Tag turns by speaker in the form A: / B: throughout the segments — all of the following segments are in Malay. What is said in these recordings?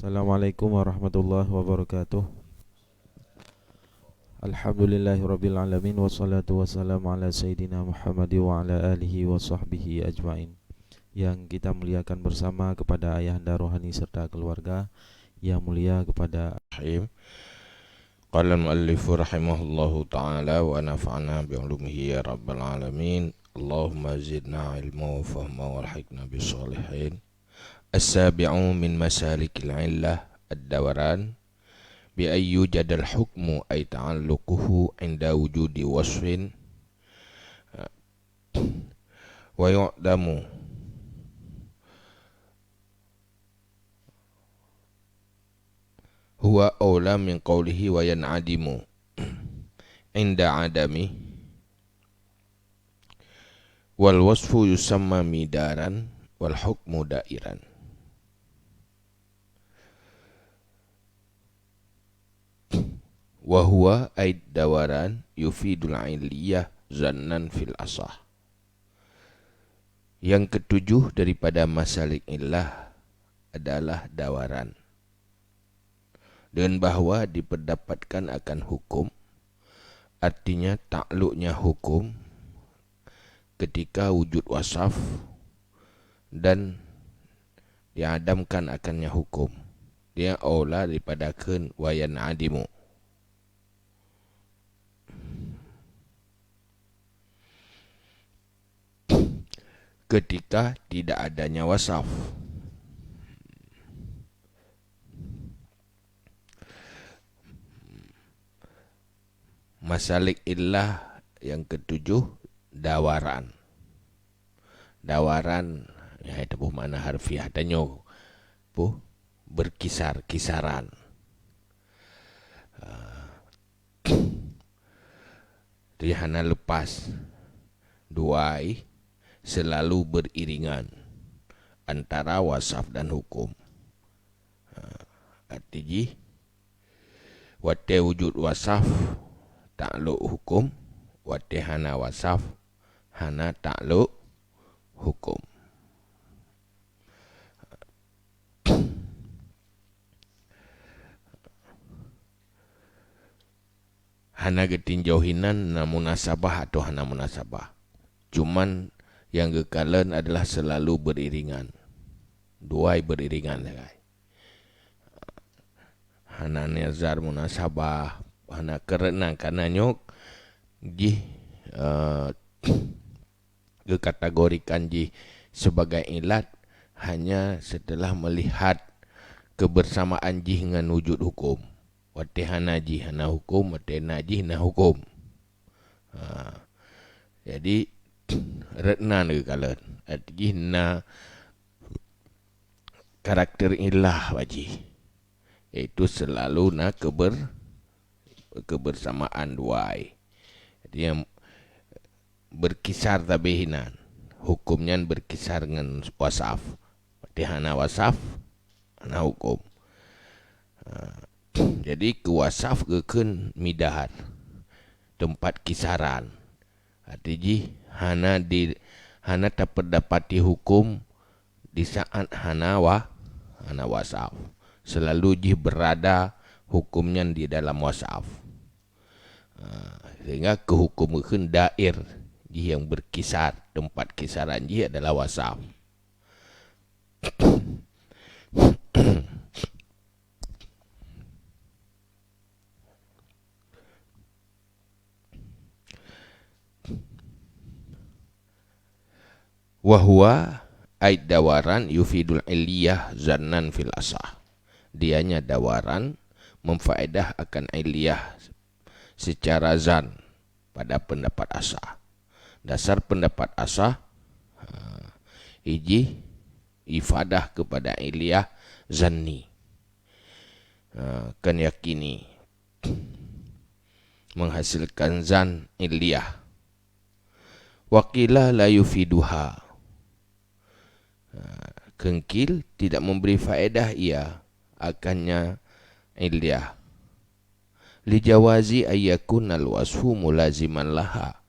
A: Assalamualaikum warahmatullahi wabarakatuh. Alhamdulillahirabbil alamin wassalatu wassalamu ala sayidina Muhammad wa ala alihi wa sahbihi ajmain. Yang kita muliakan bersama kepada ayahanda rohani serta keluarga, yang mulia kepada
B: Qala al-muallifu rahimahullahu ta'ala wa nafa'na bi'ulumihi ya rabbal alamin. Allahumma zidna ilma wa fahma walhikna bisalihin. As-sabi'u min masalikil illah ad-dawaran bi ayyu jadal hukmu ay ta'alluquhu inda wujudi wasfin wa yu'damu huwa awla min qawlihi wa yan'adimu inda adami wal wasfu yusamma midaran wal hukmu dairan. Wa huwa aid dawaran yufidul iliyah zannan fil asah. Yang ketujuh daripada masalik illah adalah dawaran, dan bahawa diperdapatkan akan hukum, artinya takluknya hukum ketika wujud wasaf dan diadamkan akannya hukum, dia aula daripada kun wayan adimu. Ketika tidak adanya wasaf. Masalik illah yang ketujuh, dawaran. Dawaran, ya itu mana harfiah tanyo, berkisar, kisaran. Rihana lepas, duai selalu beriringan antara wasaf dan hukum. Artinya, wate wujud wasaf takluk hukum, wate hana wasaf hana takluk hukum. Hana getinjauhinan na munasabah atau hana munasabah. Cuman yang kekalan adalah selalu beriringan. Duai beriringan. Hana nazar munasabah, hana kerana nyok jih dikategorikan jih sebagai ilat hanya setelah melihat kebersamaan jih dengan wujud hukum. Wate hana jih hana hukum, wate na jih na hukum. Jadi retna ke kalan artinya na karakter ilah wajih, iaitu selalu na kebersamaan duai. Jadi yang berkisar tabihinan, hukumnya berkisar dengan wasaf. Berarti hana wasaf, hana hukum. Jadi ke wasaf kekun midahar, tempat kisaran. Artinya hana terdapati hukum di saat hana wasaf. Selalu jih berada hukumnya di dalam wasaf. Sehingga ke hukum kekun dair jih yang berkisar, tempat kisaran jih adalah wasaf. Wahwa aid dawaran yufidul iliyah zannan fil asah. Dianya dawaran memfaedah akan iliyah secara zan pada pendapat asah. Dasar pendapat asah iji ifadah kepada iliyah zanni, kan yakini menghasilkan zan iliyah. Waqilah la yufiduha, kengkil tidak memberi faedah ia akannya iliyah. Lijawazi ayyakun al-wasfu mulaziman laha,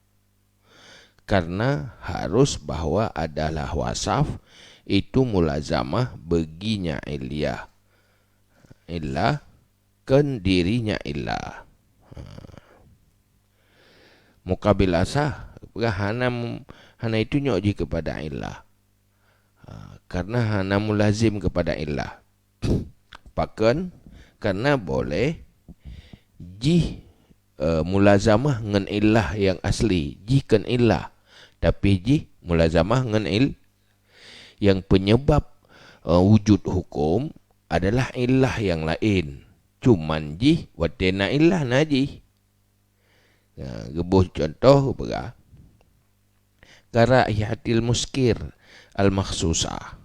B: karena harus bahwa adalah wasaf itu mulazamah baginya iliyah. illah kan dirinya illah. Mukabil asah hana itu nyokji kepada illah. Karena hana mulazim kepada illah. Pakan karena boleh ji mulazamah ngan illah yang asli, ji kan illah. Tapi ji mulazamah ngan yang penyebab wujud hukum adalah illah yang lain. Cuman ji watena illah naji. Gebuh contoh berah. Kara'iyatil muskir al-makhsusah.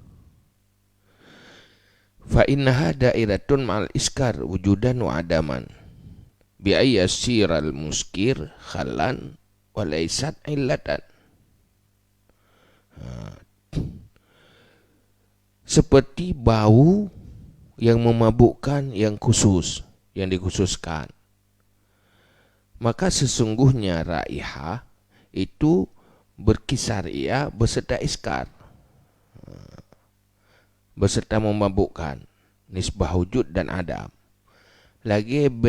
B: Fa innaha da'iratun ma'al iskar wujudan wa adaman. Bi ayyasiral muskir khalan wa laysat illatan. Seperti bau yang memabukkan yang khusus, yang dikhususkan. Maka sesungguhnya raihah itu berkisar ia beserta iskar, beserta memabukkan, nisbah wujud dan adam. Lagi B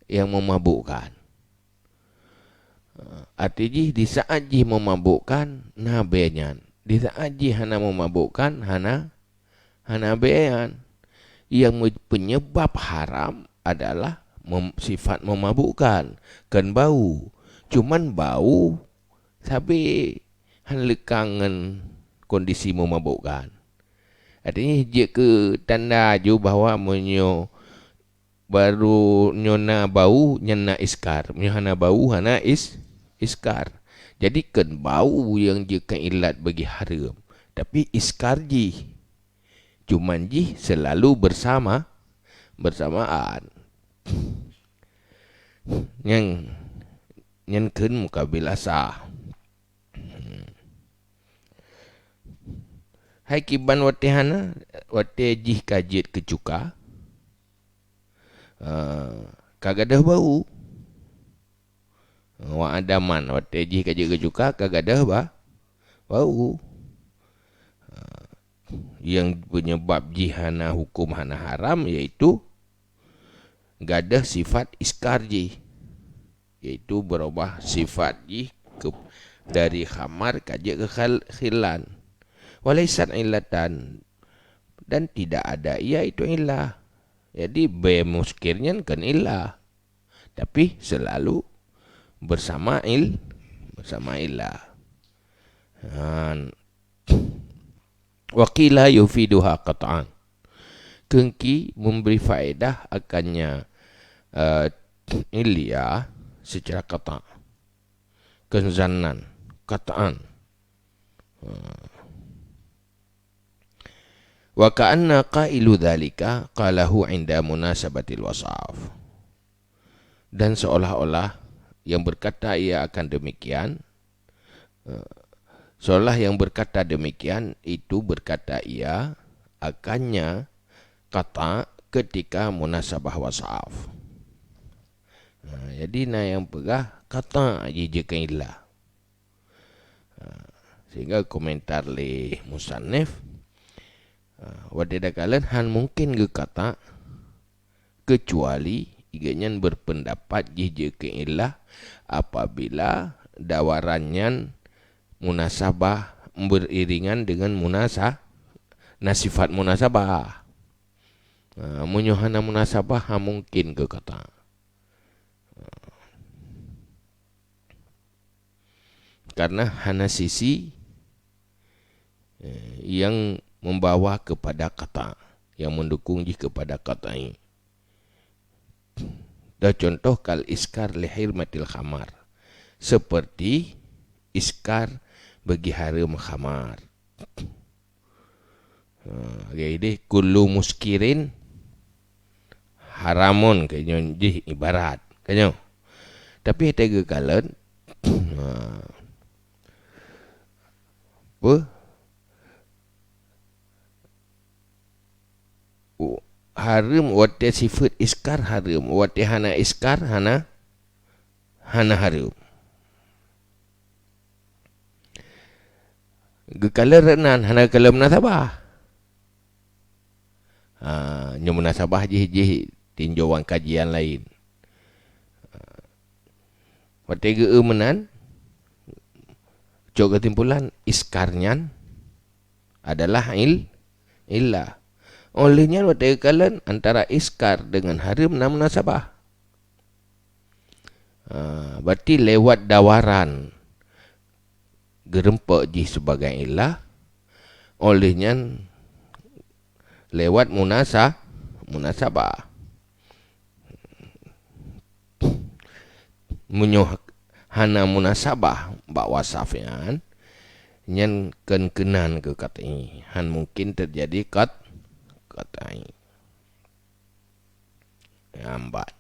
B: yang memabukkan. Artinya di saat ji memabukkan, nah B-nya. Di saat ji hana memabukkan, hana B-nya. Yang penyebab haram adalah sifat memabukkan, kan bau. Cuman bau tapi lekangan kondisi memabukkan. Artinya dia ke tanda ju bahawa baru nyona bau nyana iskar, hana bau hana iskar. Jadi kan bau yang je kan ilat bagi haram, tapi iskar ji. Cuman ji selalu bersamaan. Yang kan mukabil asah. Hai kiban watihana wate jih kajit kecuka. Kagadah bau. Wa adaman wate jih kajit kecuka kagadah bau. Yang penyebab jihana hukum hana haram iaitu gadah sifat iskar ji, iaitu berubah sifat ji dari khamar kajik ke khilan. Walaisan illatan, dan tidak ada ia itu illah. Jadi B muskirnya kan illah, tapi selalu bersama illah. Waqila yufiduha qat'an. Kengki memberi faedah akannya ilya secara kata. Kenzanan, kataan. Wa ka'anna qailu dhalika qalahu 'inda munasabatil wasaf. Dan seolah-olah yang berkata ia akan demikian, seolah yang berkata demikian itu berkata ia akannya kata ketika munasabah wasaf. Jadi yang pegah kata je kan illah. Sehingga komentar le musannif wadidakalan han mungkin ke kata kecuali iganyan berpendapat je kan illah apabila dawarannya munasabah beriringan dengan nasifat munasabah. Munyohana munasabah mungkin ke kata. Karena hana sisi yang membawa kepada kata, yang mendukung ji kepada kata ini. Dan contoh kal iskar lihirmatil khamar, seperti iskar bagi haram khamar. Jadi kullu muskirin haramun kayaknya ji ibarat kayaknya. Tapi tega kalan haram wate sifat iskar haram, wate hana iskar hana haram. Gekala renan hana kalam nasabah. Nya munasabah jih tinjauan kajian lain. Watega menan cok kesimpulan iskarnya adalah illah. Olehnya watega kalian antara iskar dengan harim na munasabah. Berarti lewat dawaran gerempak jih sebagai illah, olehnya lewat munasabah. Munyoh hana munasabah bak wasafnya nyen kenan ke kata ini han mungkin terjadi kata ini lambat.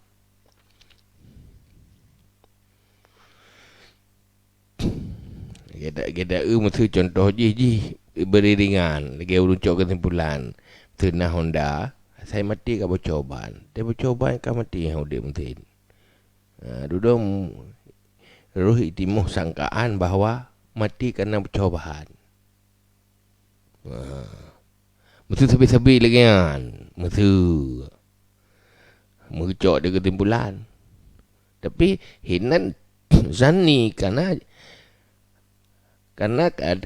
B: Geda mesti contoh ji beriringan lagi uruncok kesimpulan tuna Honda saya mati ka percobaan dia percobaan ka mati yang dia mesti duduk ruh timuh sangkaan bahawa mati kerana percobaan. Mesti sebi-sebi lagi kan. Mesti mengucap dia kesimpulan. Tapi hinan zani karena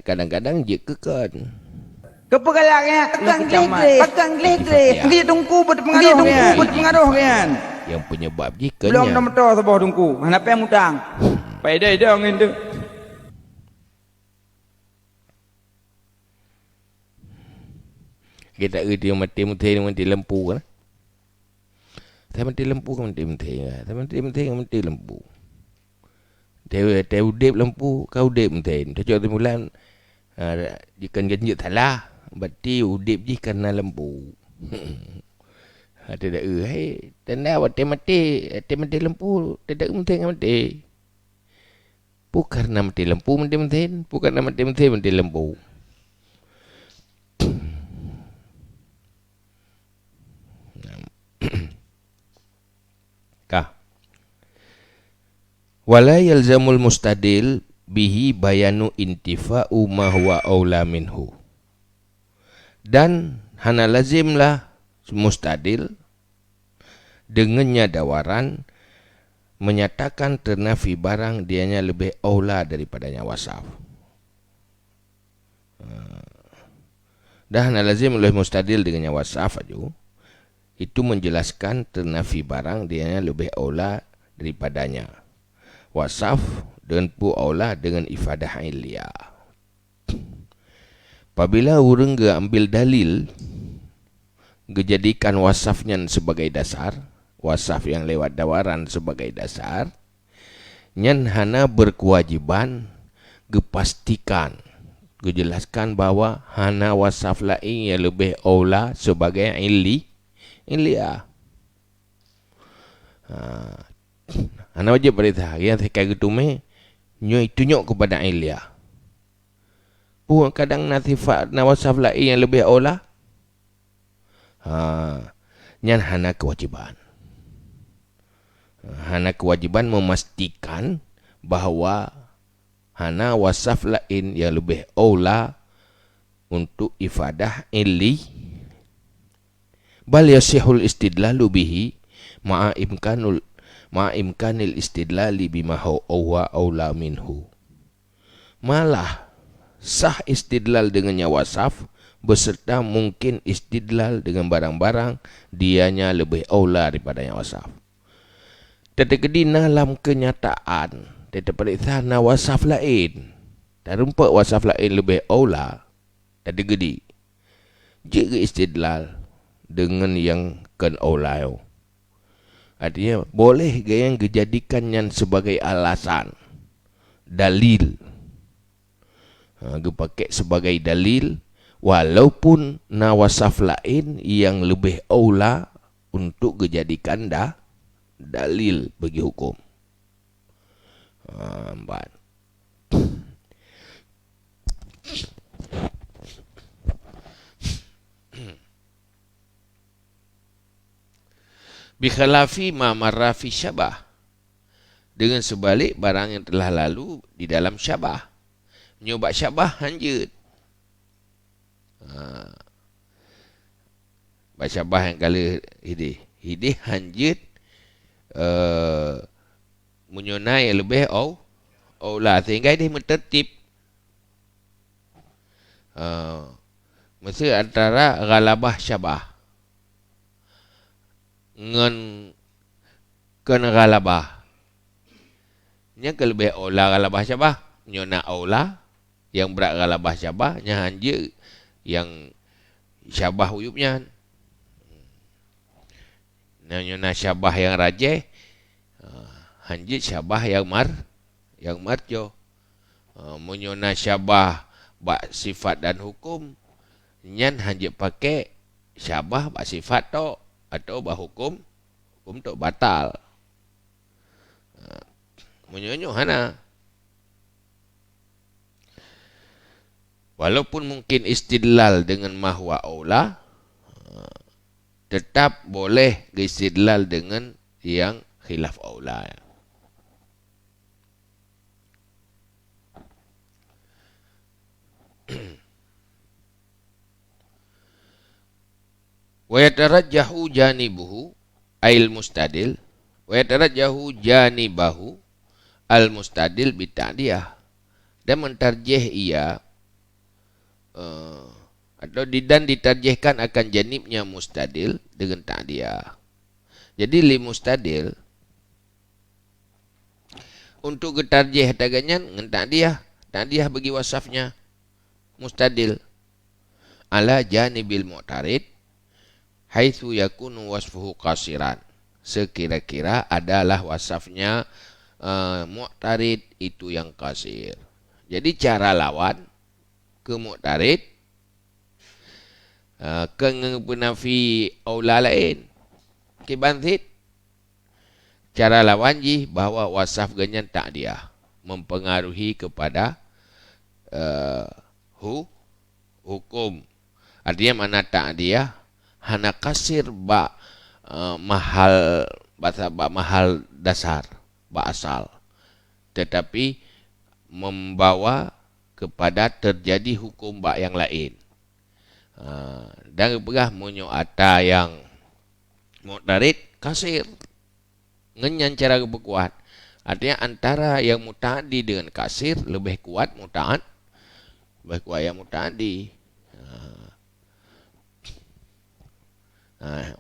B: kadang-kadang dia kekon.
C: Kepegalaknya pegang gledre. Dia tungku berpengaruh kan.
B: Yang penyebab jikanya
C: belum nama tahu sebuah tungku. Kenapa yang mutang? Pada dia angin tu.
B: Kita dia mati lempu kan. Saya mati lempu kan mati. Saya mati lempu. Dia udip lempu, kau udip mati. Dia cakap bulan jika ganjut salah, berarti udip je kerana lempu. Tidak tanda awak mati lempu, tidak mati. Bukan kerana mati lempu mati, bukan kerana mati lempu. Kah? Wala yalzamul mustadil bihi bayanu intifa'u ma huwa aula minhu. Dan hana lazimlah mustadil dengannya dawaran menyatakan ternafi barang dianya lebih aula daripadanya wasaf. Dah hana lazim oleh mustadil dengannya wasaf aja. Itu menjelaskan ternafi barang dianya lebih aula daripadanya wasaf dan pu aula dengan ifadah ilya. Apabila orang ambil dalil dijadikan wasafnya sebagai dasar, wasaf yang lewat dawaran sebagai dasar, nyan hana berkewajiban gepastikan, gejelaskan bahawa hana wasaf lain yang lebih aula sebagai ilya. Hana wajib berita yang sekai getume nyo tunjuk kepada ilya. Pun kadang nasifat nawasaf lain yang lebih aula. Nyan hana kewajiban. Hana kewajiban memastikan bahawa hana wasaf lain yang lebih aula untuk ifadah illi. Bal yasihul istidlalu bihi ma'a imkanil istidlali bima huwa aula minhu. Malah sah istidlal dengannya wasaf beserta mungkin istidlal dengan barang-barang dianya lebih aula daripadanya wasaf. Tetapi dalam kenyataan tetapi na wasaf lain terumpak wasaf lain lebih aula tetapi jika istidlal dengan yang kan aula. Artinya boleh yang dijadikannya sebagai alasan dalil. Dipakai sebagai dalil walaupun nawasaf lain yang lebih aula untuk dijadikan dalil bagi hukum. Bikhalafi ma marra fi syabah, dengan sebalik barang yang telah lalu di dalam syabah. Nyoba syabah hanjut. Basyabah yang kala hidih. Hidih hanjit menyunai lebih lah. Sehingga hidih mentertib. Mesti antara galabah syabah. Ngan kena galabah. Nya kelebih aula galabah syabah. Nyona aula yang berat galabah syabah. Nya hanjit yang syabah uyupnya. Nyona syabah yang rajih. Hanjit syabah yang marjo. Menyona syabah bak sifat dan hukum. Nyan hanjit pakai syabah bak sifat tok. Atau bak hukum tok batal. Menyonyo hana. Walaupun mungkin istidlal dengan mahwa aula, tetap boleh istidlal dengan yang khilaf aula. Wa yatarajjahu janibuhu ail mustadil wa yatarajjahu janibahu al mustadil bita'diyah, dan mentarjih ia dan ditarjihkan akan janibnya mustadil dengan ta'diyah. Jadi li mustadil untuk getarjih taganyan dengan ta'diyah bagi wasafnya mustadil ala janibil mu'tarid haitsu yakunu wasfuhu qasiran, sekira-kira adalah wasafnya mu'tarid itu yang qasir. Jadi cara lawan ke mu'tarid ke penafi aula lain kibantit, cara lawan ji bahawa wasaf ganyan ta'diyah mempengaruhi kepada hukum. Artinya mana ta'diyah hana kasir mahal dasar asal, tetapi membawa kepada terjadi hukum yang lain. Dan pegah munyo ata yang mu'tarid kasir ngenyan cara berkuat. Artinya antara yang muta'addi dengan kasir lebih kuat lebih kuat yang muta'addi.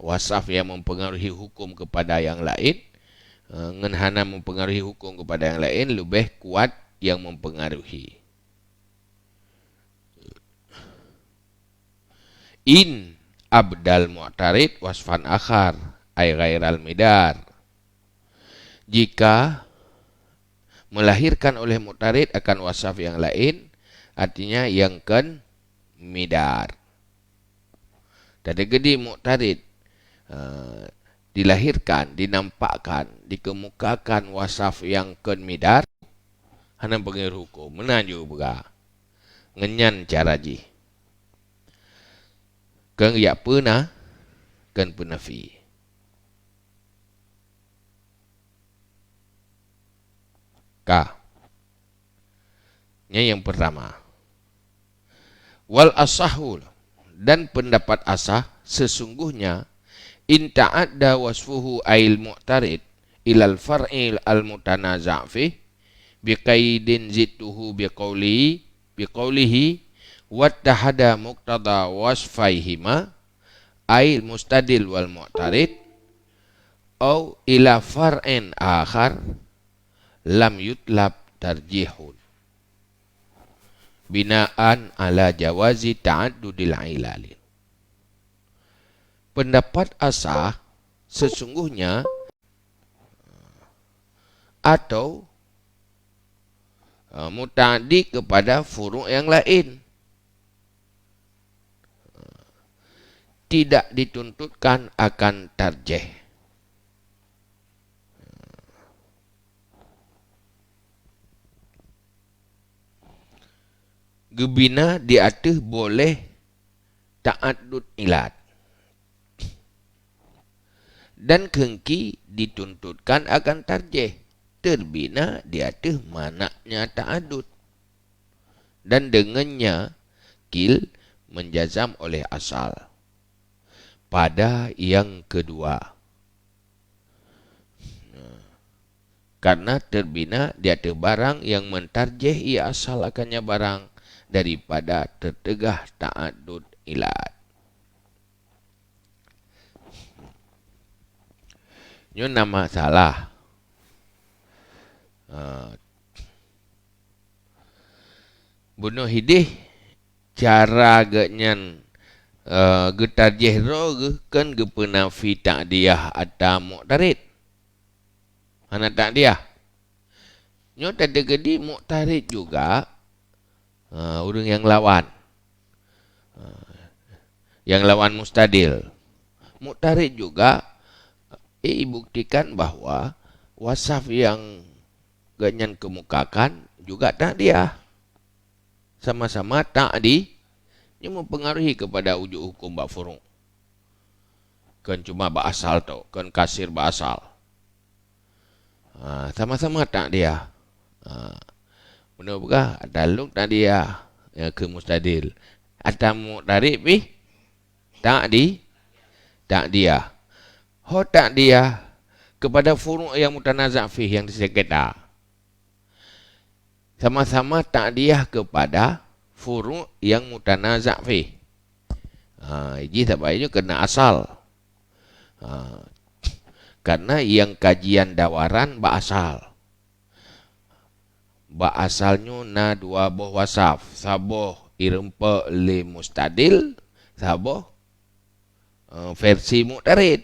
B: Wasaf yang mempengaruhi hukum kepada yang lain, ngenhana mempengaruhi hukum kepada yang lain, lebih kuat yang mempengaruhi. In abdal mu'tarid wasfan akhar ay ghairal midar, jika melahirkan oleh mu'tarid akan wasaf yang lain, artinya yang kan midar. Tadi gedi mu'tarid dilahirkan, dinampakkan, dikemukakan wasaf yang kan midar, hana pengaruh hukum menanju bega ngenyan cara ji kan ya pernah kan penafi. Nya yang pertama, wal asahul, dan pendapat asah sesungguhnya in ta'adda wasfuhu ail mu'tarid ilal far'il al mutanaza' fi biqaidin zituhu biqaulihi wattahada muqtada wasfaihima ail mustadil wal mu'tarid au ila far'in akhar lam yutlab tarjihun binaan ala jawazi ta'addudil ilalin. Pendapat asah sesungguhnya atau muta'addi kepada furu' yang lain tidak dituntutkan akan tarjih. Gebina diatih boleh ta'addud ilat, dan kengki dituntutkan akan tarjih. Terbina diatih manaknya ta'addud, dan dengannya kil menjazam oleh asal. pada yang kedua. Karena terbina di atas barang yang mentarjih ia asal akannya barang daripada tertegah ta'adud ilat. Ini nama salah. Bunuh hidih cara genyan getarjih ro kan gepenafi ta'diyah atau mu'tarid. Mana ta'diyah? Nyo tadi gedi mu'tarid juga orang yang lawan. Yang lawan mustadil. Mu'tarid juga buktikan bahwa wasaf yang ganyan kemukakan juga ta'diyah. Sama-sama ta'di ini mempengaruhi kepada wujud hukum bab furu'. Kan cuma bab asal tu, kan kasir bab asal. Sama-sama ta'diyah. Benar bukan? Taluk ta'diyah ke mustadil. Atau mu'tarib ta'diyah. Ho ta'diyah kepada furu' yang mutanazak fih yang disengketa. Sama-sama ta'diyah kepada furu' yang mutanazak fih. Ini sebabnya kena asal. Karena yang kajian dawaran ba asal. Ba asalnya na dua boh wasaf. Saboh irempa li mustadil. Saboh versi mu'tarid.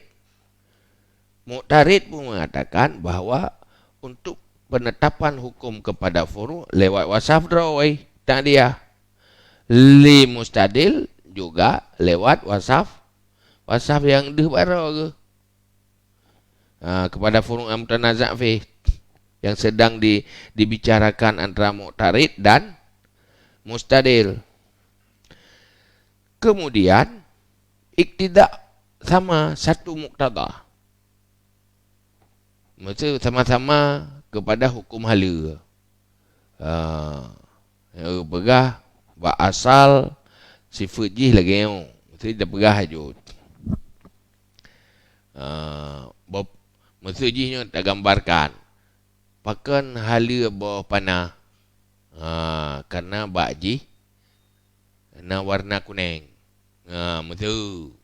B: Mu'tarid pun mengatakan bahawa untuk penetapan hukum kepada furu' lewat wasaf drawai ta'diyah. Li mustadil juga lewat wasaf yang dibara ke. Kepada furu' yang mutanazak fih yang sedang dibicarakan antara mu'tarid dan mustadil. Kemudian iktidak sama satu muqtada. Maksud sama-sama kepada hukum hala. Pegah bak asal sifat jih lagi yang maksud dah pegah hajut. Maksud jihnya tak gambarkan. Pakan hala bawah panah. Karena bak jih na warna kuning. Maksud.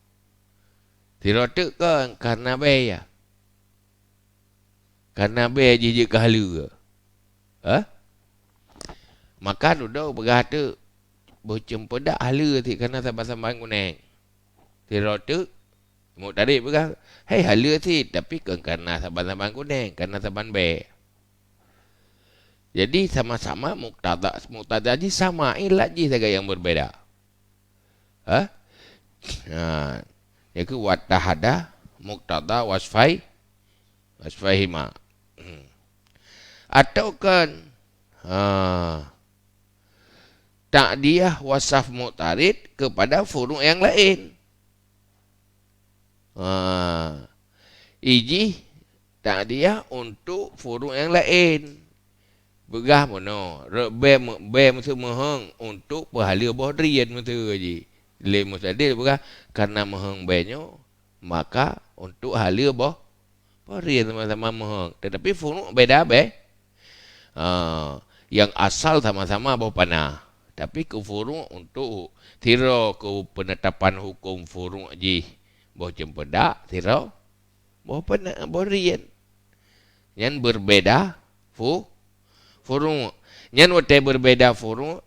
B: Tirotek kan karena bayar. Karena bayar jih ke hala. Maka duduk berkata bercempedak hala ti kerana sabar-sabar kuning. Tirotek mu'tarid berkata, hei hala ti tapi kerana sabar-sabar kuning, kerana sabar bayar. Jadi sama-sama muqtada ji sama, ilat ji saja yang berbeza. Iaitu watahada muqtada wasfahima. Atau kan ta'diyah wasaf mu'tarid kepada furu' yang lain. Iji ta'diyah untuk furu' yang lain. Begah mana? Be mesti mohong untuk pahala bohdrian mesti je. Le mustadil begah karena mohong benyo maka untuk hala bohdrian sama-sama mohong. Tetapi furu' beda be. Yang asal sama-sama bawah panah. Tapi ke furu' untuk tira ke penetapan hukum furu' ji bawah cempedak, tira bawah panah, bawah rian. Yang berbeda furu'. Yang wate berbeda furu'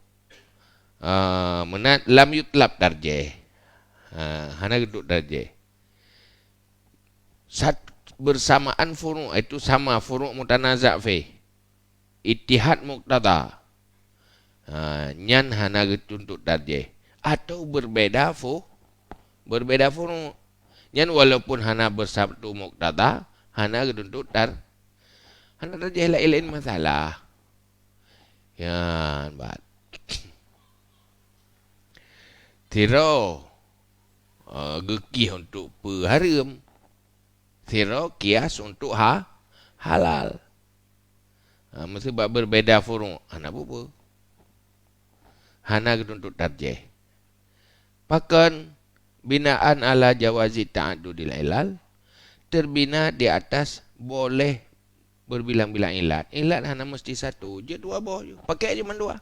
B: menat lam yutlab tarjih. Hana geduk tarjih. Bersamaan furu' itu sama furu' mutanazak fih. Ittihad muqtada. Nyan hana untuk tarjih. Atau berbeda furu'. Nyan walaupun hana bersatu muqtada, hana untuk hana tarjih lain masalah. Yan bat. Tiro gekih untuk perharam. Tiro kias untuk halal. Mesti berbeda furu'. Hana apa? Hana untuk tarjih. Pakan binaan ala jawazi ta'addudil ilal, terbina di atas boleh berbilang-bilang ilat. Ilat hanya mesti satu je, dua boh je. Pakai cuma dua.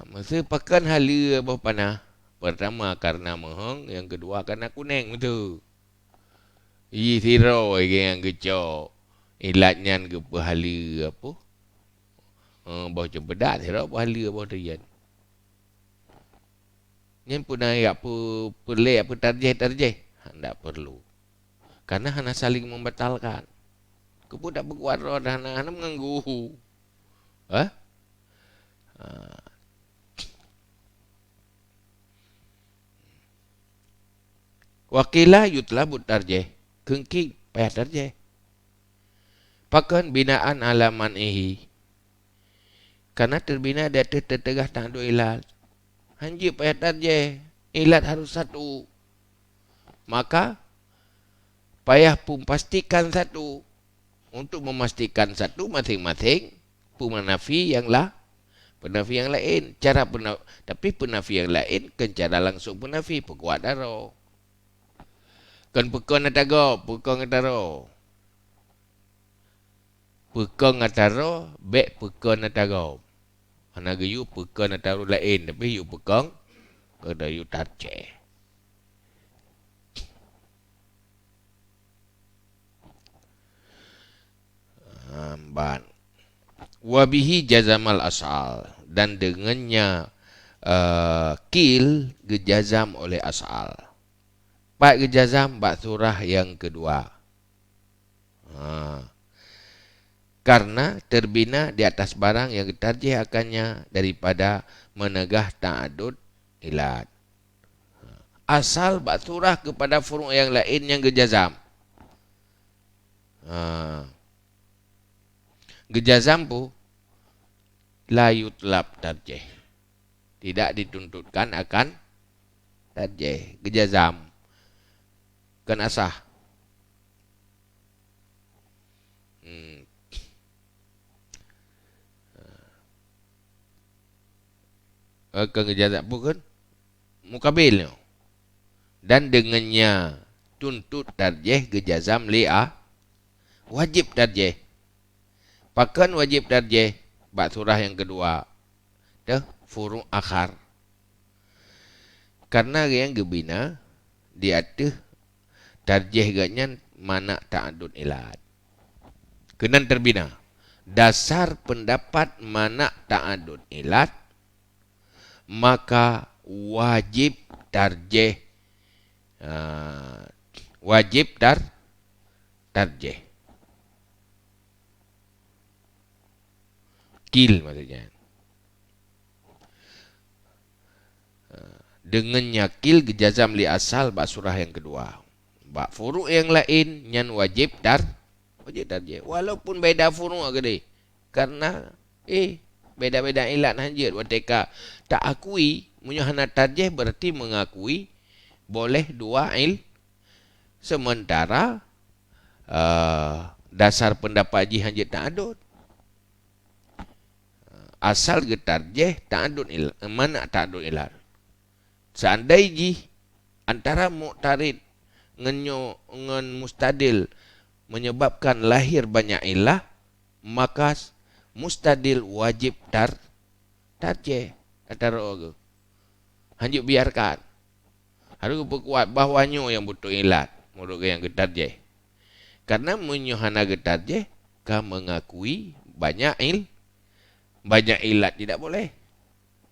B: Masa pakan hala boh panah. Pertama karena mohong, yang kedua karena kuning betul. Iyi siro yang kecok. Ilatnya ke pahala apa? Boh cempedak siro pahala boh rian. Yang pun ayat apa pelik apa tarjih. Tak perlu. Karena hanya saling membatalkan. Kau tak berkuat roh dan hanya mengganggu. Wakilah yutlabut tarjih. Kengking payah tarjih. Pakan binaan alaman ihi. Karena terbina di atas tertegah tak ada ilat. Hanji payah tarjih. Ilat harus satu. Maka payah pun pastikan satu. Untuk memastikan satu masing-masing penafi yang penafi yang lain. Tapi penafi yang lain kan cara langsung penafi perkuat daro. Kan pekon atago, pekon ataro. Pekon ataro, bek pekon atago. Ana geyu pekon ataro lain tapi yu pekon kada yu tarjih. Ban. Wabihi jazamal asal, dan dengannya kil gejazam oleh asal. Pak gejazam bak surah yang kedua. Karena terbina di atas barang yang tarjih akannya daripada menegah ta'adud ilat. Asal bak surah kepada furu' yang lain yang gejazam. Gejazam pu la yutlab tarjih. Tidak dituntutkan akan tarjih. Gejazam kan asah. Kan gejazam pu kan mukabil. Dan dengannya tuntut tarjih gejazam li'ah wajib tarjih. Pakan wajib tarjih bak surah yang kedua. Dah furu' akhar. Karena yang gebina di atas tarjih ganyan mana ta'adud ilat. Kenan terbina. Dasar pendapat mana ta'adud ilat, maka wajib tarjih. Wajib tarjih. Kil maksudnya. Dengannya kil gejazam li asal bak surah yang kedua. Bak furu' yang lain yang wajib tarjih. Walaupun beda furu' gede. Karena beda-beda ilat hanjir wateka tak akui munyahana tarjih berarti mengakui boleh dua sementara dasar pendapat haji hanjir ta'adud. Asal getarjih ta'adud ilat. Mana ta'adud ilat? Seandainya antara mu'tarid dengan mustadil menyebabkan lahir banyak ilah, maka mustadil wajib tarjih. Kata hanjuk biarkan. Harus berkuat bahawanya yang butuh ilat. Menurut yang getarjih. Karena menyuhana getarjih, kau mengakui banyak ilat tidak boleh.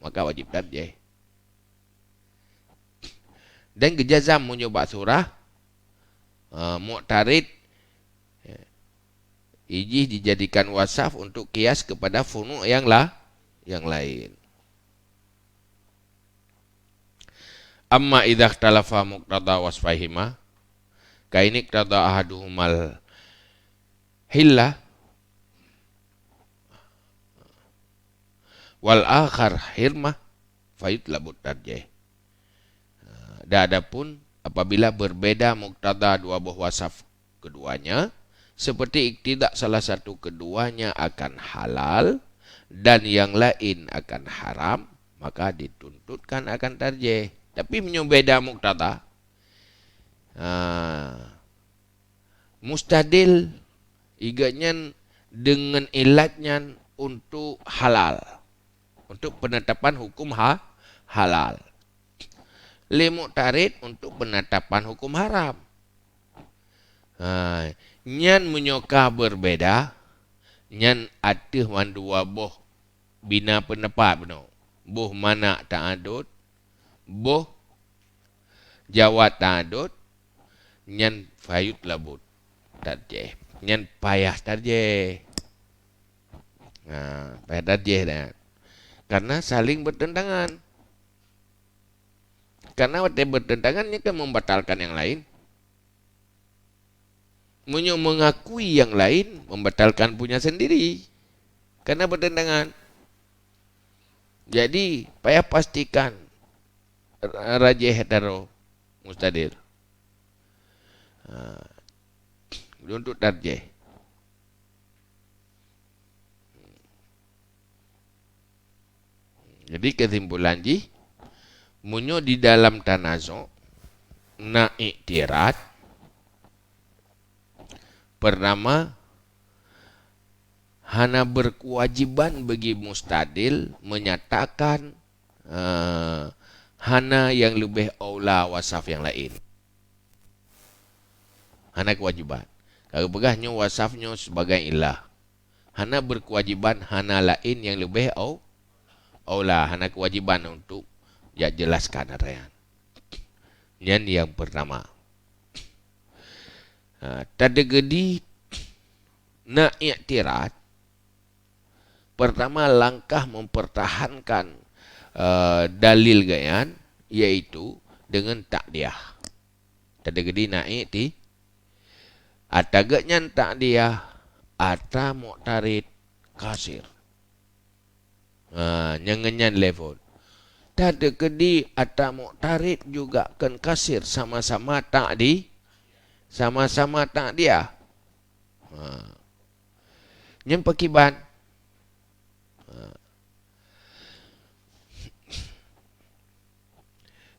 B: Maka wajib tarjih. Dan gejazam menyebab surah mu'tarid ijih dijadikan wasaf untuk kias kepada funu' yang lain. Amma idza ikhtalafa muqtada wasfahima kaini iqtada ahaduhumal hillah wal akhar hirmah fayutlabut tarjih. Dan adapun apabila berbeda muqtada dua buah wasaf keduanya, seperti iktidak salah satu keduanya akan halal dan yang lain akan haram, maka dituntutkan akan tarjih. Tapi beda muktada. Mustadil iganya dengan ilatnya untuk halal, untuk penetapan hukum halal. Li muqtarid untuk penetapan hukum haram. Nyan menyoka berbeda, nyan atih man dua boh bina pendapat benar. Boh mana ta'adud, boh jawat ta'adud, nyan fayut labut tarjih, nyan payah tarjih. Payah tarjih dah. Karena saling bertentangan. Karena waktu bertentangannya kan membatalkan yang lain. Mengakui yang lain, membatalkan punya sendiri. Karena bertentangan. Jadi, payah pastikan rajih hetero mustadil. Untuk tarjih. Jadi kesimpulan munyo di dalam tanazu na iktirat pertama hana berkewajiban bagi mustadil menyatakan hana yang lebih aula wasaf yang lain. Hana kewajiban. Kalau pegahnya wasafnya sebagai ilah. Hana berkewajiban hana lain yang lebih aula. Hana kewajiban untuk jelaskan arayan. Yang pertama. Tadegedi na i'tirat. Pertama langkah mempertahankan dalil gayan yaitu dengan takdiah. Tadegedi na i'ti atagaknya takdiah ata muqtarid kasir. Nyanganyan level. Tadegedi ata muqtarid juga kan kasir sama-sama takdi. Sama-sama takdiah. Yang pakiban.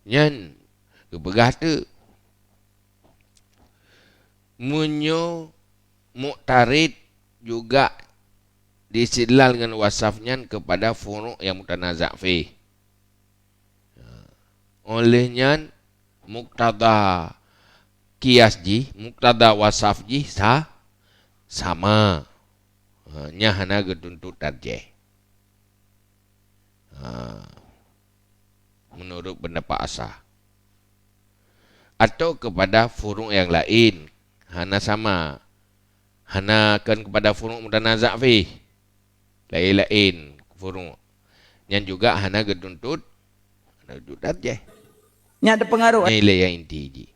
B: Yang berkata munyo muqtarid juga disidlal dengan wasafnya kepada furu' yang mutanazak fi. Olehnya muqtada kias muqtada wasaf sama. Nya hana getuntut tarjih. Menurut pendapat asah. Atau kepada furu' yang lain. Hana sama. Hana kan kepada furu' mutanazak fi. Lain-lain furu'. Yang juga hana getuntut tarjih.
C: Nya ada pengaruh.
B: Nya yang inti.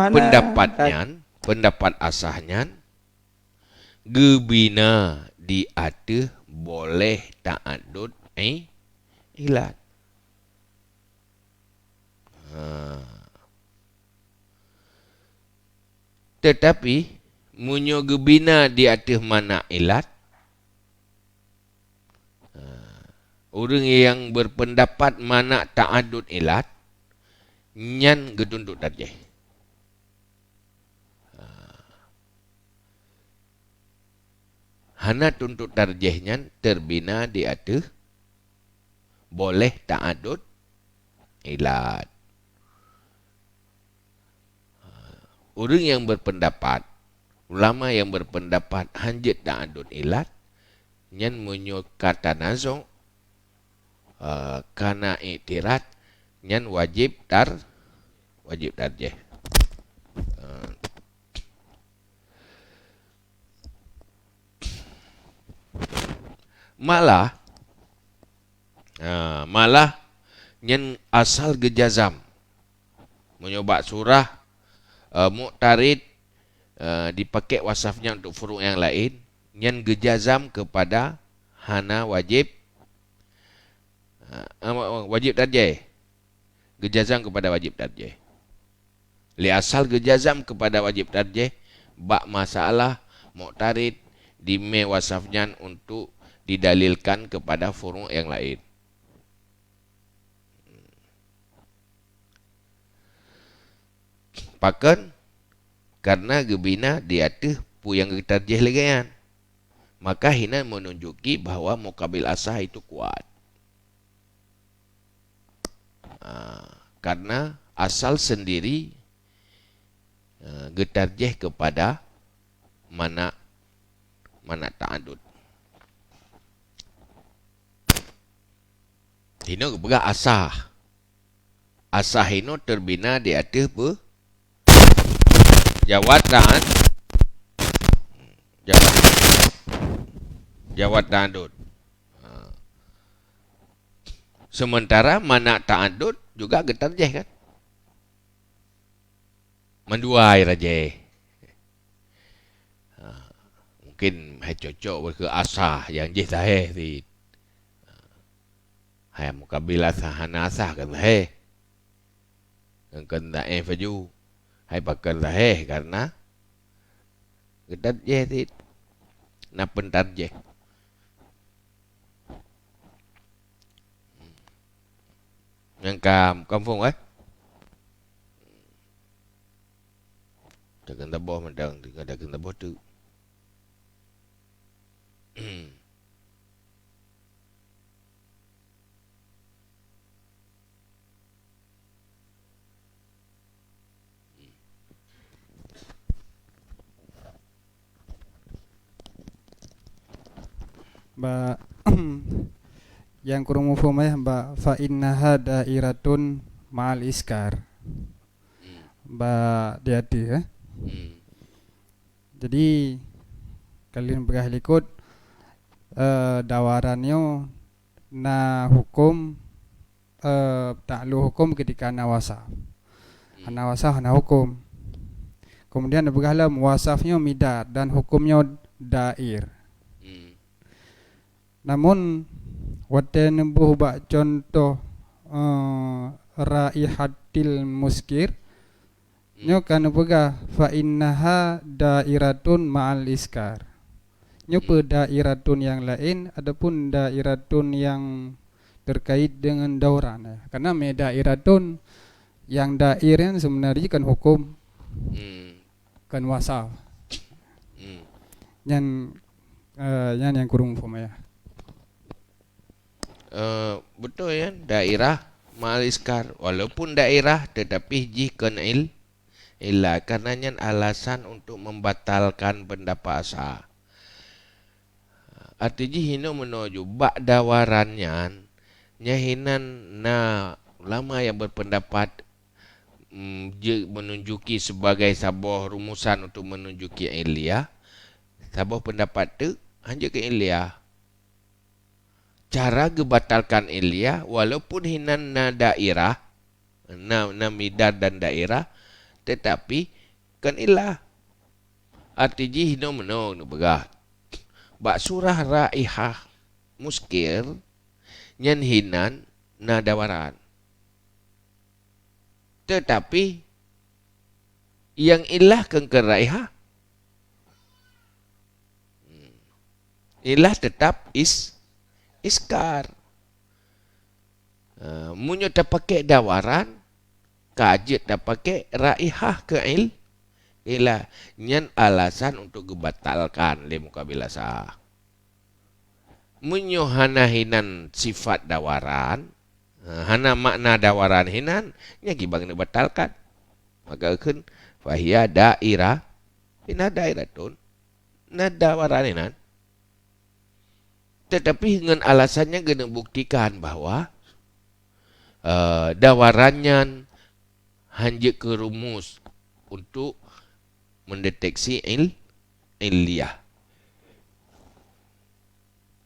B: Pendapat asahnya gebina di atas boleh ta'adud ilat. Tetapi munyo gebina di atas mana ilat, orang yang berpendapat mana ta'adud ilat nyan getuntut tarjih. Hana tuntut tarjihnya terbina di atas boleh ta'adud ilat. Orang yang berpendapat, ulama yang berpendapat hanjit ta'adud ilat, nyan munyo kata nazo kana i'tirat nyan wajib tarjih. Malah nyen asal gejazam menyoba surah muqtarid dipakai wasafnya untuk furu' yang lain, nyen gejazam kepada hana wajib tarjih. Gejazam kepada wajib tarjih. Li asal gejazam kepada wajib tarjih bak masalah muqtarid Dime wasafnya untuk didalilkan kepada furu' yang lain. Pakan karena gebina dia tu pu yang terjeh lagi kan. Maka hina menunjuki bahawa mukabil asah itu kuat. Karena asal sendiri getarjeh kepada mana ta'adud. Hino kebega asah. Asah hino terbina di atas jawat ta'adud. Sementara mana ta'adud juga getarjeh kan. Menduai rajeh. Mungkin hai cocok ke asah yang jeh taheh di hai mukabil asah hana asah kan taheh. Kan taheh faju. Hai pakar taheh karena getarjeh di na pentarjeh. Yang kampung Dagang taboh mandang dengan dagang taboh tu.
D: Ba yang kurang mufhum ya ba fa innaha dairatun ma'al iskar. Ba dia ya. Jadi kalian berah ikut dawarannya na hukum ta'lu hukum ketika nawasa. Nawasa hana hukum. Kemudian berahlah muwasafnya midad dan hukumnya dair. Namun wate nembuh bak contoh raihatil muskir nyo kan pega fa innaha dairatun ma'al iskar. Nyo pe dairatun yang lain adapun dairatun yang terkait dengan dauran. Karena me dairatun yang dairnya sebenarnya kan hukum kan wasaf. Yang kurang paham ya.
B: Betul ya, daerah ma'al iskar. Walaupun daerah tetapi jihkan ilah karenanya alasan untuk membatalkan pendapat asah. Artinya hino menuju bak dawarannya nyahinan na ulama yang berpendapat menunjuki sebagai sebuah rumusan untuk menunjuki ilia. Sebuah pendapat tu hanya ke ilia. Cara gebatalkan ilia walaupun hinan na daerah na midad dan daerah tetapi kan ilah artinya hino menong nu begah bak surah raihah muskir nyan hinan na dawaran tetapi yang ilah kan ke raihah ilah tetap iskar. Munyo tak pakai dawaran kajet tak pakai raihah ke ilah nyan alasan untuk gebatalkan le mukabil asah. Munyo hana hinan sifat dawaran hana makna dawaran hinan nya gibang batalkan maka kan fahiya dairah ina dairatun na dawaran hinan tetapi dengan alasannya kena buktikan bahawa dawarannya hanya ke rumus untuk mendeteksi iliyah.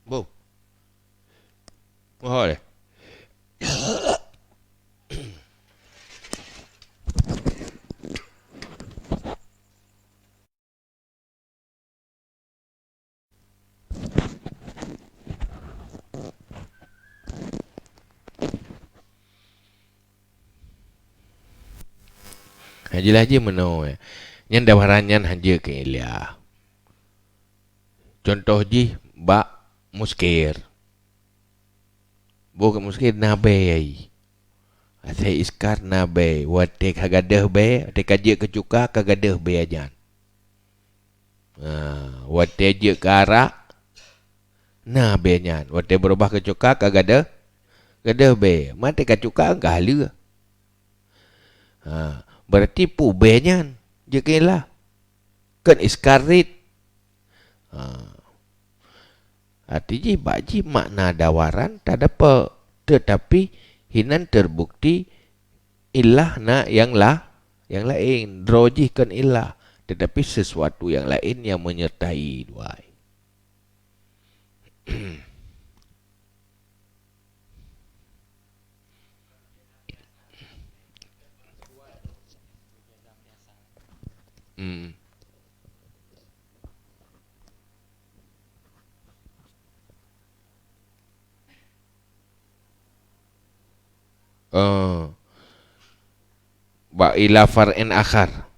B: Bo. Boleh. Hajilah je menau. Yang dawarannya hanya ke ilia. Contoh ji bak muskir. Bukan muskir nabe. Asai iskar nabe. Wate kagadah be. Wate kajik kecuka kagadah be ajan. Wate je ke arak nabe nyan. Wate berubah kecuka kagadah be. Mate kecuka enggak hala. Berarti pu be nyan. Je kelah. Kan iskarit. Artinya baji makna dawaran tak dapat, tetapi hinan terbukti ilah nak yang lain roji kan ilah, tetapi sesuatu yang lain yang menyertai dua. Ba ila far'in akhar.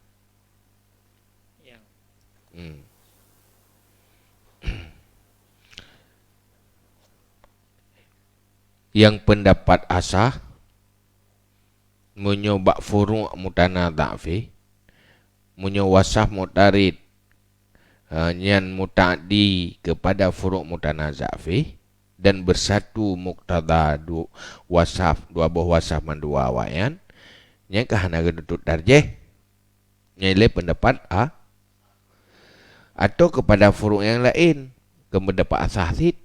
B: Yang pendapat asah menyoba furu' mutanadha' fi, munyo wasaf mutarid nyan muta'di kepada furu' mutanazah fi, dan bersatu muktada wasaf dua buah wasaf mandua wayan nya kahana gedutut darjeh nyele pendapat atau kepada furu' yang lain ke pendapat asah sid,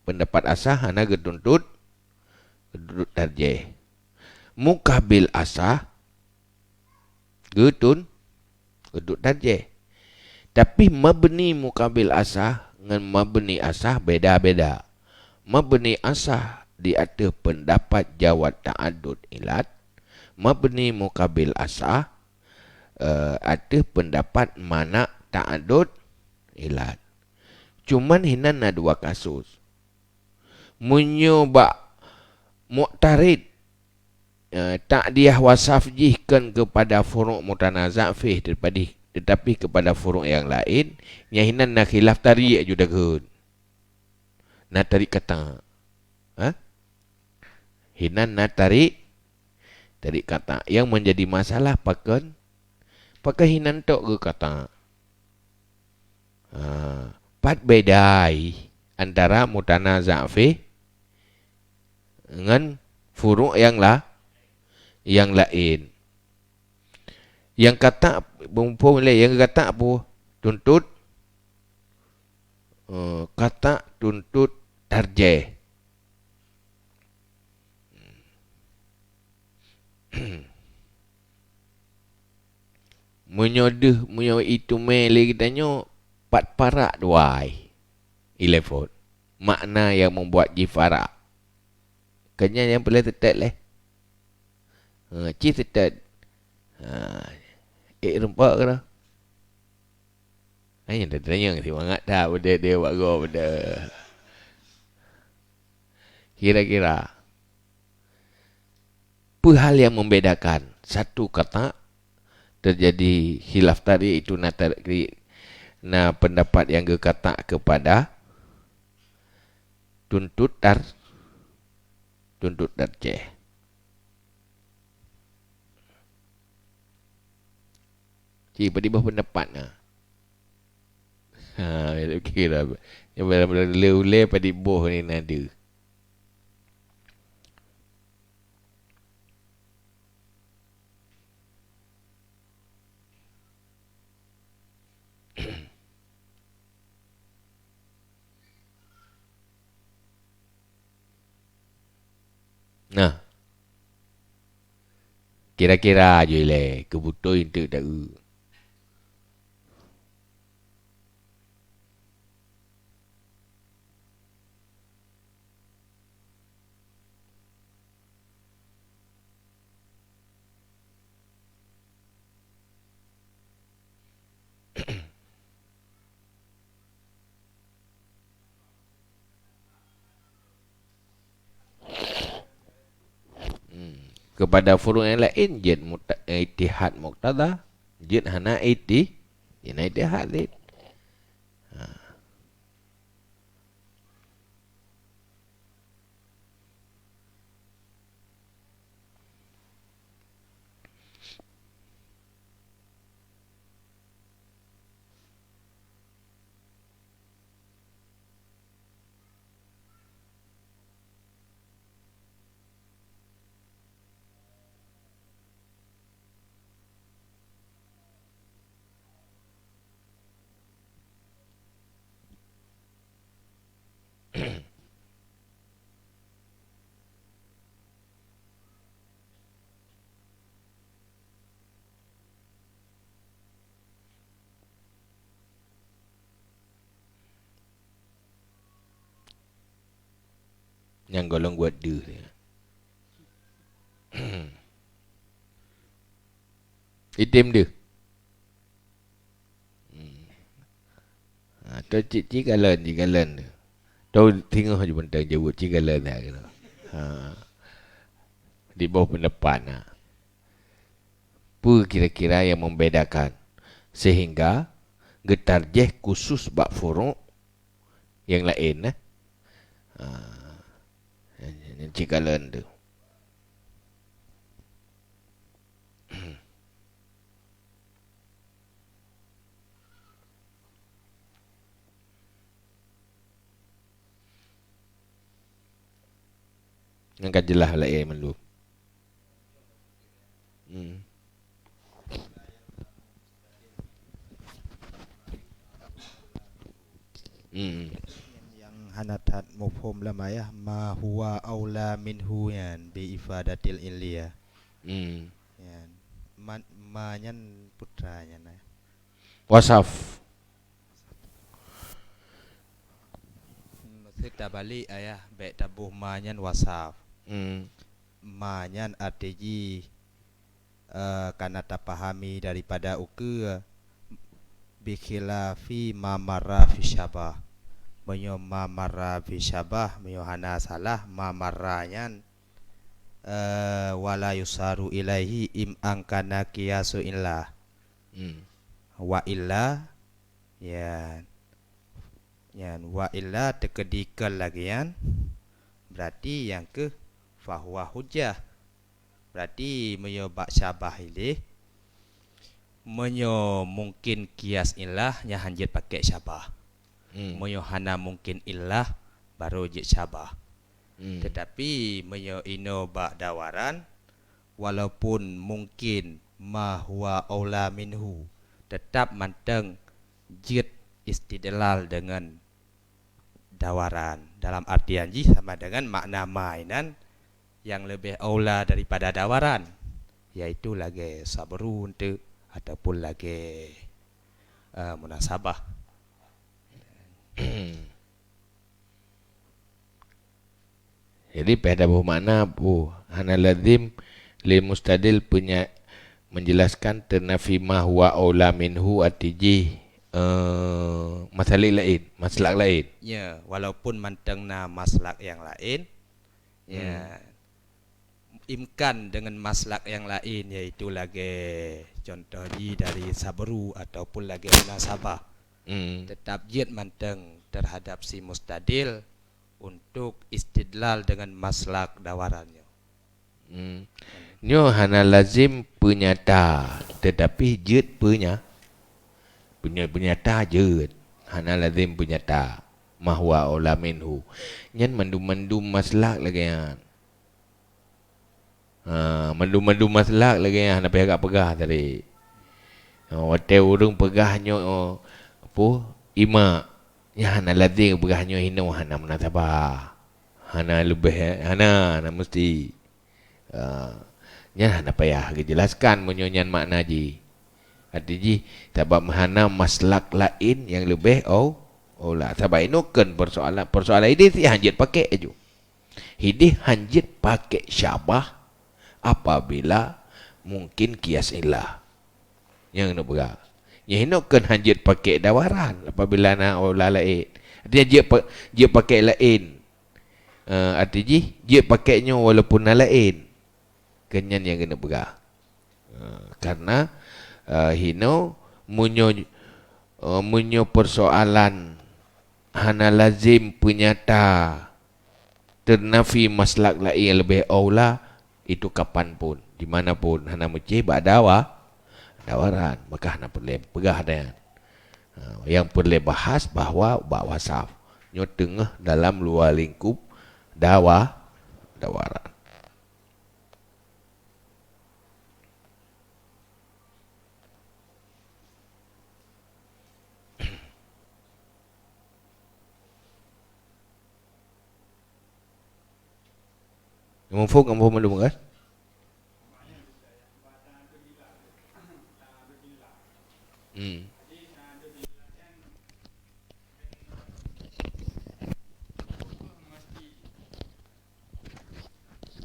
B: pendapat asah hana gedutut darjeh mukabil asah gedut darjeh. Tapi mabni mukabil asah dengan mabni asah beda-beda. Mabni asah di atas pendapat jawab ta'adud ilat. Mabni mukabil asah atas pendapat mana ta'adud ilat. Cuman hinan ada dua kasus. Menyoba mu'tarid tak dia wasaf jihkan kepada furu' mutanazah fih tetapi kepada furu' yang lain nyahinan nak khilaf tarik juga kun. Nak tarik kata. Hinan nak tarik kata. Yang menjadi masalah pakai hinan tok ke kata. Pat bedai antara mutanazah fi dengan furu' yang lain. Yang kata yang kata apa? Tuntut kata tuntut tarjeh. Menyo itu mele kitanya pat parak duai. 11. Makna yang membuat jifarak. Kenya yang boleh tetap leh. Cik tetap. Rempak ke dah? Yang dah tanya semangat dah benda dia buat go benda. Kira-kira apa hal yang membedakan satu kata terjadi khilaf tadi itu na pendapat yang kata kepada tuntut darjeh. Tiba-tiba pendapat kira yang benar-benar lele pada boh ni nada. Nah, kira-kira je le kebutuhan itu tak. Kepada furu' yang lain jid itihad muqtada, jid hana itihad. Yang golong buat de dia. Itim dia. Tu cigalan tu. Tu tengok je bentang jawab cigalan dah gitu. Di bawah pendepan. Apa kira-kira yang membedakan sehingga getar jeh khusus bak furuk yang lain yang cigalan tu. Yang kajelah lain melu.
E: Yang hanatat mufhum lamayah ma huwa aula minhu yan bi ifadatil ilya. Yan ma nyan putranya nah.
B: Wasaf.
E: Maksud tabali ayah baik tabuh ma nyan wasaf. Ma nyan artinya karena tak pahami daripada uke bi khilafi ma marra fi syabah. Menyo ma marra fi syabah menyo hana salah ma marranyan wala yusaru ilaihi im angkana qiyasu illah. Wa illa yan wa illa tekedikan lagi yan berarti yang ke fahuwa hujjah. Berarti menyo bak syabah ilih menyo mungkin kias illah nya hanjit pakai syabah. Menyo hana mungkin illah baru jit syabah. Tetapi menyo ino bak dawaran walaupun mungkin ma huwa aula minhu tetap manteng jit istidlal dengan dawaran dalam artian ji sama dengan makna mainan yang lebih aula daripada dawaran, yaitu lagi sabrun tu ataupun lagi munasabah.
B: Jadi pada makna hana lazim li mustadil punya menjelaskan ternafi ma huwa aula minhu atiji maslak lain.
E: Ya, walaupun mantengna maslak yang lain, ya imkan dengan maslak yang lain yaitu lagi contoh dari sabru ataupun lagi munasabah. Tetap jid manteng terhadap si mustadil untuk istidlal dengan maslak dawarannya.
B: Nyo hana lazim penyata tetapi jid punya jid hana lazim penyata mahwa aula minhu nyan mandum maslak lagi yan. Mandum maslak lagi yang nak agak pegah tadi. Hotel urung pegahnya apa ima ya hana lazim pegahnya hino hana munasabah. Hana lebih hana mesti nyan hana payah jelaskan menyonya makna ji. Artinya sebab hana maslak lain yang lebih lah sebab ini kan persoalan ini si hanjit pakai aja. Hidih hanjit pakai syabah apabila mungkin kias ilah yang nak berah. Yang ini kan hanjit pakai dawaran apabila nak olah lain. Artinya dia pakai lain. Artinya dia pakainya walaupun nak lain. Kenyan yang kena berah. Karena hino munyo persoalan hana lazim penyata ternafi maslak lain yang lebih aula itu kapanpun dimanapun hana mesti dawaran maka hana perlu pegah dan yang perlu bahas bahawa bak wasaf nyo tengah dalam luar lingkup dawaran. Mufuk belum kan?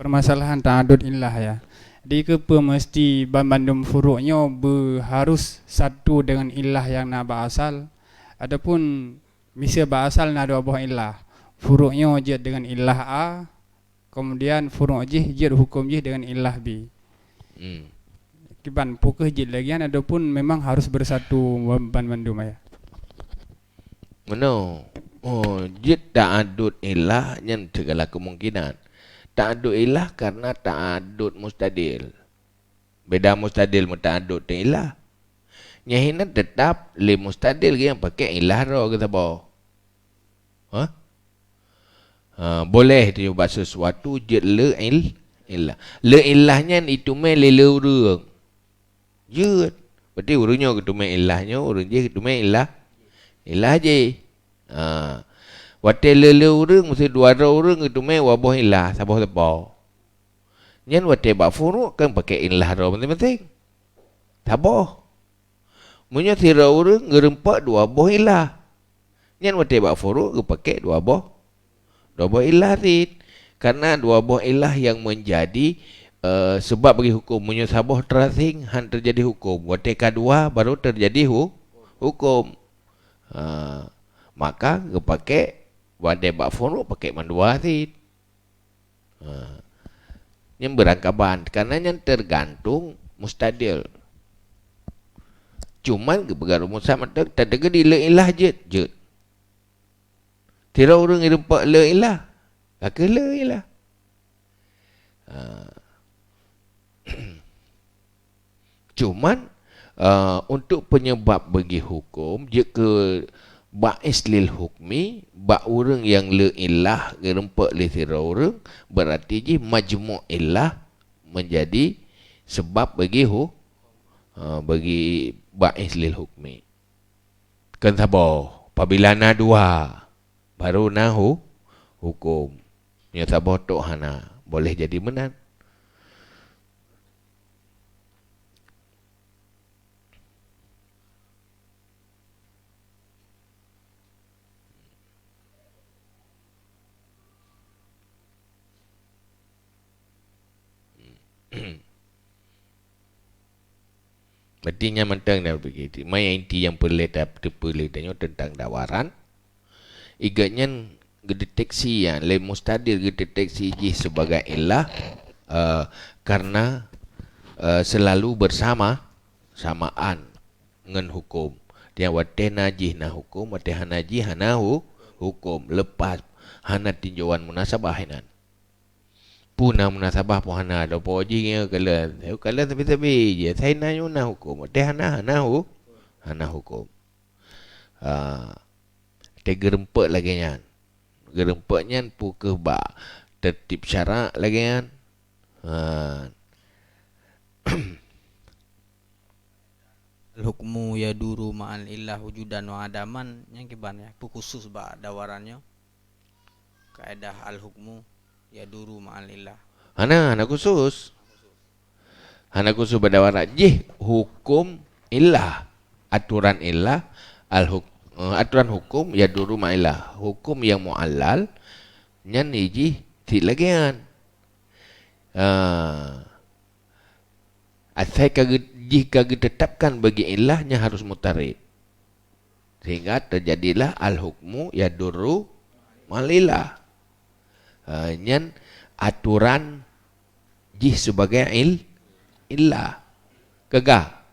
D: permasalahan ta'adud ilah ya. Di kepa mesti bandum furuknya harus satu dengan ilah yang nak berasal. Adapun misal berasal nak dua buah ilah. Furuknya je dengan ilah A, kemudian furuk je hukum je dengan ilah B. Kiban pukul je lagi kan, adapun memang harus bersatu bandum ya.
B: Mana? Oh, jid ta'adud ilah yang segala kemungkinan. Ta'adud ilah karena ta'adud mustadil. Beda mustadil ta'adud dengan ilah. Nyahina tetap le mustadil yang pakai ilah roh kita bawa. Boleh dia buat sesuatu jid le ilah. Le ilahnya itu le urang. Jid. Berarti urangnya ketumai ilahnya, urang je ketumai ilah. Ilah je. Wate lele urang mesti dua orang itu mai wabah ilah sabah-sabah. Nyen wate bak furuk kan pakai ilah ro penting-penting. Sabah. Munyo tira urang ngerempak dua buah ilah. Nyen wate bak furuk ke pakai dua buah ilah rit. Karena dua buah ilah yang menjadi sebab bagi hukum. Munyo sabah terasing han terjadi hukum. Wate kedua baru terjadi hukum. Maka dia pakai wadai bak furuk pakai mandua tit. Yang berangkaban karena yang tergantung mustadil. Cuman kepegar rumus sama tak ada di le ilah je. Tira orang irempak le ilah. Kaka le ilah. Cuman untuk penyebab bagi hukum jika ba'is lil hukmi, ba' orang yang le ilah gerempak le tira orang, berarti je majmu' ilah menjadi sebab bagi bagi ba'is lil hukmi. Kan sabar, apabila na dua baru na hukum. Ya sabar tok hana boleh jadi menang. Berarti mentang dah begitu. Mai inti yang perlu tanya tentang dawaran. Igatnya gedeteksi yang le mustadil gedeteksi ji sebagai ilah karena selalu samaan dengan hukum. Dia wate najih na hukum, wate hanaji hana hukum lepas hana tinjauan munasabah hinan. Puna munasabah pun hana ada pojinya kalau tapi je saya nanya hukum teh hana hukum teh gerempak lagi nya gerempaknya pu ke ba tertib syarak lagi kan
F: Al-hukmu yaduru ma'al illah wujudan wa adaman yang kibannya pu khusus ba dawarannya kaedah al-hukmu yaduru ma'al illah.
B: Hana khusus pada warat jih hukum illah aturan illah aturan hukum yaduru ma'illah hukum yang mu'allal nyan iji tilagian asai jika ditetapkan bagi illahnya harus mutarid sehingga terjadilah al-hukmu yaduru ma'illah. Nyan aturan jih sebagai illah kegah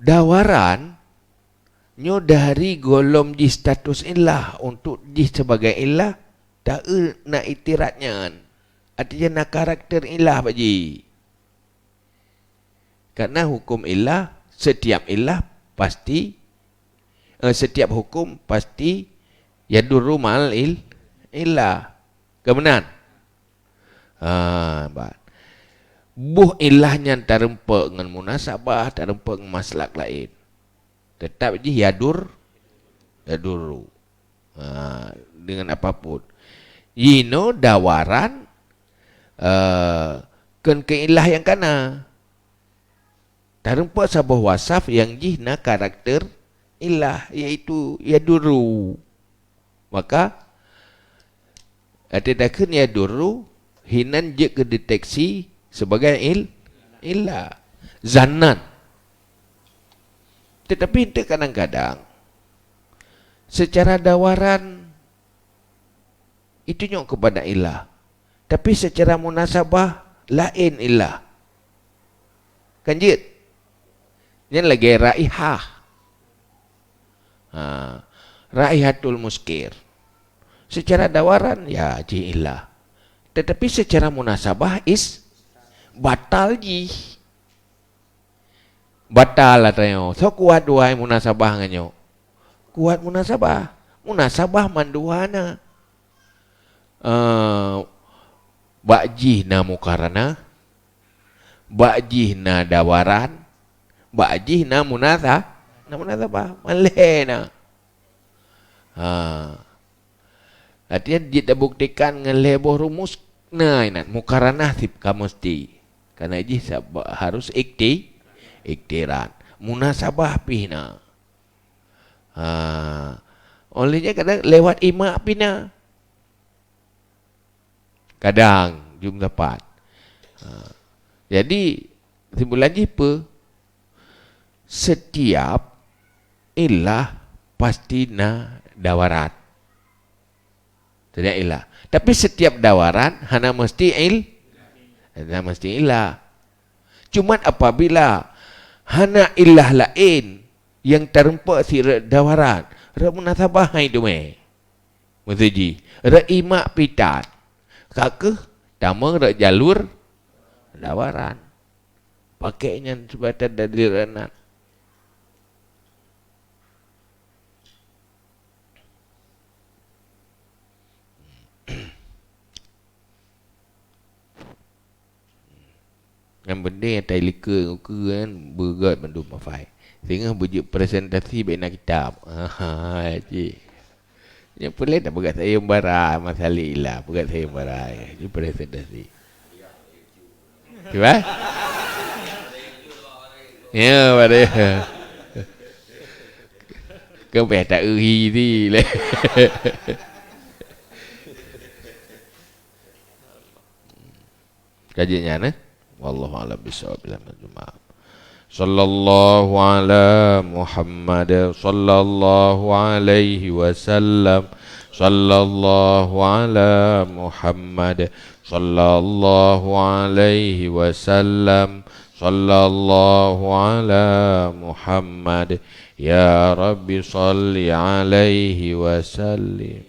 B: dawaran nyo dari golom jih status illah untuk jih sebagai illah tak nak itiratnya artinya nak karakter illah baji karena hukum illah setiap illah pasti setiap hukum pasti yaduru mal illah kebenaran buh ilahnya terempak dengan munasabah terempak dengan maslak lain tetap je yaduru dengan apapun yino dawaran kan ke ilah yang kana terempak sebuah wasaf yang jihna karakter ilah iaitu yaduru maka Atadakan ya duru hinan je ke deteksi sebagai ilah zannan. Tetapi itu kadang-kadang secara dawaran itu nyok kepada ilah, tapi secara munasabah lain ilah. Kan jit? Ini lagi raihah. Raihatul muskir. Secara dawaran ya ji ilah. Tetapi secara munasabah batal ji. Batal lah tayo. So kuat dua munasabah nganyo. Kuat munasabah. Munasabah manduana. Ba'jih na mukarana. Ba'jih na dawaran. Ba'jih na munasabah. Malena. Artinya dia buktikan ngeleboh rumus nah inat mukaranah tip mesti karena ini harus iktiran munasabah pina olehnya kadang lewat ima pina kadang jumlah dapat jadi simpulan jipa setiap ilah pasti na dawarat tidak ilah. Tapi setiap dawaran hana mesti ilah. Cuman apabila hana ilah lain yang terempak si dawaran, ra munasabah itu Mutuji. Ra imak pitat. Kakeh tamang ra jalur dawaran. Pakainya sebatas dari renat. Yang penting yang tai lika kan berat bandu mafai. Sehingga bujuk presentasi bina kitab. Cik. Yang pelik tak berat saya barai masalah ilah, berat saya barai. Ini presentasi. Cuba? Ya, pada. Kau tak uhi ni lah. Kajiannya nah. Wallahu a'lam bishawab. Sallallahu ala Muhammad sallallahu alaihi wasallam. Sallallahu ala Muhammad sallallahu alaihi wasallam. Sallallahu ala Muhammad ya Rabbi salli alaihi wasallim.